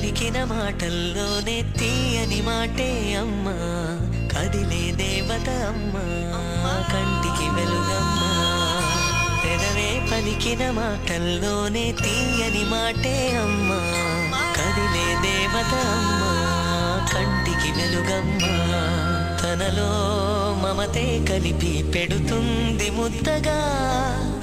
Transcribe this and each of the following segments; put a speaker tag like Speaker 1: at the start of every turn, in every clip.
Speaker 1: పలికిన మాటల్లోనే తీయని మాటే అమ్మా, కదిలే దేవత అమ్మా, కంటికి వెలుగమ్మా. పెదవే పలికిన మాటల్లోనే తీయని మాటే అమ్మా, కదిలే దేవత అమ్మా, కంటికి వెలుగమ్మా. తనలో మమతే కలిపి పెడుతుంది ముద్దగా,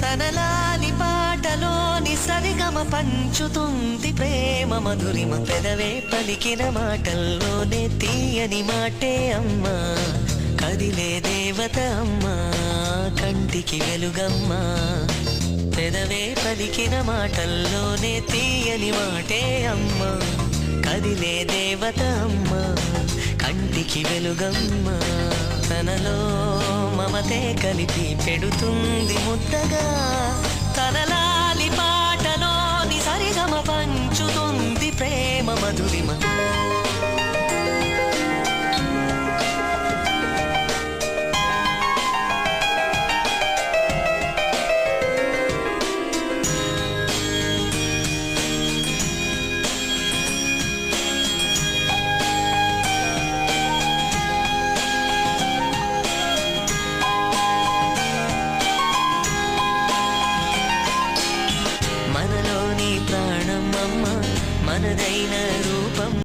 Speaker 1: తనలాలి పాటలోని సరిగమ పంచుతుంది ప్రేమ మధురిమ. పెదవే పలికిన మాటల్లోనే తీయని మాటే అమ్మా, కదిలే దేవత అమ్మా, కంటికి వెలుగమ్మా. పెదవే పలికిన మాటల్లోనే తీయని మాటే అమ్మా, కదిలే దేవత అమ్మా, కంటికి వెలుగమ్మా. తనలో మమతే కలిపి పెడుతుంది ముద్దగా, తనలాలి పాటలోని సరిగమ పంచుతుంది ప్రేమ మధురిమ.